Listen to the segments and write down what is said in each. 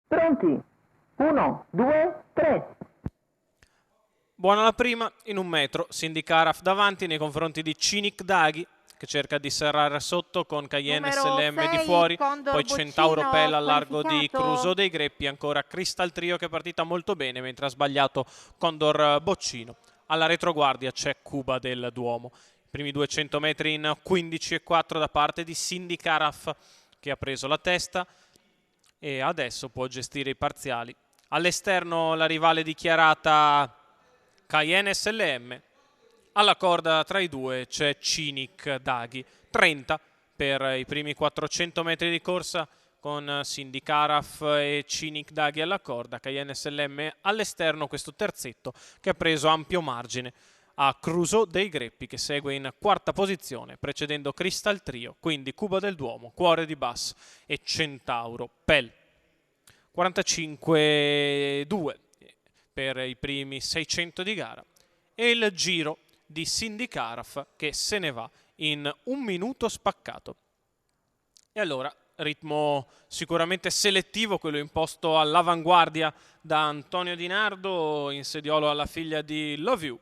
Pronti? 1, 2, 3. Buona la prima, in 1 metro, Cindy Caraf davanti nei confronti di Cinic Daghi, che cerca di serrare sotto con Cayenne Numero SLM di 6, fuori, Condor poi Centauro Boccino, Pella al largo di squalificato. Crusoe dei Greppi, ancora Crystal Trio che è partita molto bene mentre ha sbagliato Condor Boccino. Alla retroguardia c'è Cuba del Duomo. I primi 200 metri in 15,4 da parte di Cindy Caraf, che ha preso la testa e adesso può gestire i parziali. All'esterno la rivale dichiarata Cayenne SLM. Alla corda tra i due c'è Cinic Daghi. 30 per i primi 400 metri di corsa con Cindy Caraf e Cinic Daghi alla corda. Cayenne SLM all'esterno, questo terzetto che ha preso ampio margine a Crusoe dei Greppi, che segue in quarta posizione precedendo Crystal Trio, quindi Cuba del Duomo, Cuore di Bass e Centauro Pel. 45,2 per i primi 600 di gara e il giro di Cindy Caraf che se ne va in 1 minuto spaccato. E allora, ritmo sicuramente selettivo, quello imposto all'avanguardia da Antonio Di Nardo, in sediolo alla figlia di Love You,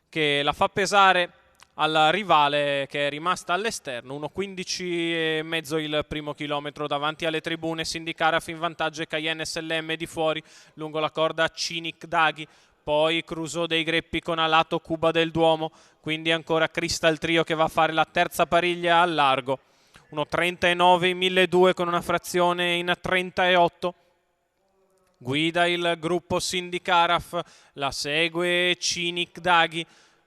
che la fa pesare alla rivale che è rimasta all'esterno. 1,15,5 il primo chilometro davanti alle tribune. Cindy Caraf in vantaggio e Cayenne SLM di fuori lungo la corda Cinic Daghi, poi Crusoe dei Greppi con a lato Cuba del Duomo, quindi ancora Crystal Trio che va a fare la terza pariglia al largo. 1,39 in 1.200 con una frazione in 38. Guida il gruppo Cindy Caraf, la segue Cinic Daghi.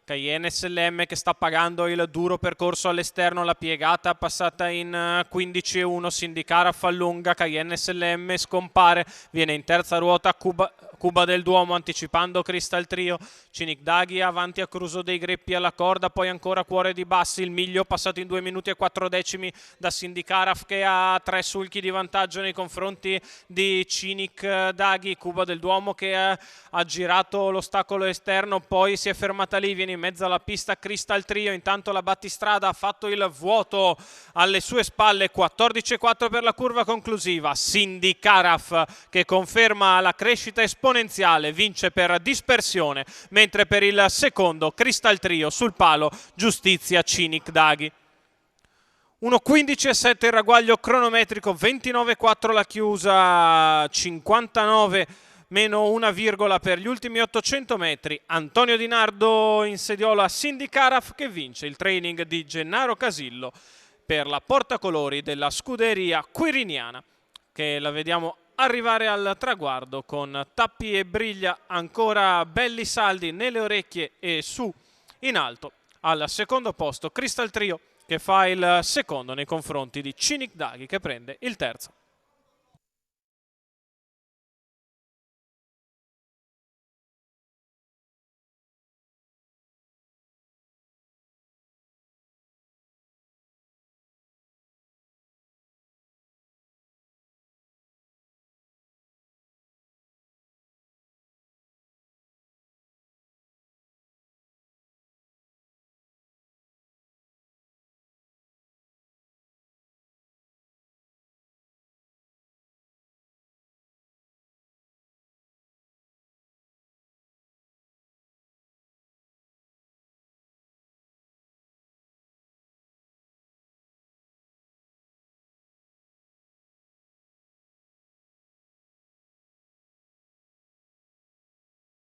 Cayenne SLM che sta pagando il duro percorso all'esterno, la piegata passata in 15,1, Cindy Caraf allunga, Cayenne SLM scompare, viene in terza ruota Cuba del Duomo anticipando Crystal Trio, Cinic Daghi avanti a Crusoe dei Greppi alla corda, poi ancora Cuore di Bassi, il miglio passato in 2 minuti e 4 decimi da Cindy Caraf che ha 3 sulchi di vantaggio nei confronti di Cinic Daghi. Cuba del Duomo che ha girato l'ostacolo esterno, poi si è fermata lì, viene in mezzo alla pista Crystal Trio, intanto la battistrada ha fatto il vuoto alle sue spalle. 14,4 per la curva conclusiva. Cindy Caraf che conferma la crescita esponenziale, vince per dispersione, mentre per il secondo Crystal Trio sul palo Giustizia Cinic Daghi. 1,15,7 il ragguaglio cronometrico, 29,4 la chiusa, 59 meno una virgola per gli ultimi 800 metri. Antonio Di Nardo in sediola a Cindy Caraf che vince il training di Gennaro Casillo per la portacolori della scuderia quiriniana, che la vediamo arrivare al traguardo con tappi e briglia ancora belli saldi nelle orecchie e su in alto. Al secondo posto Crystal Trio che fa il secondo nei confronti di Cinic Daghi che prende il terzo.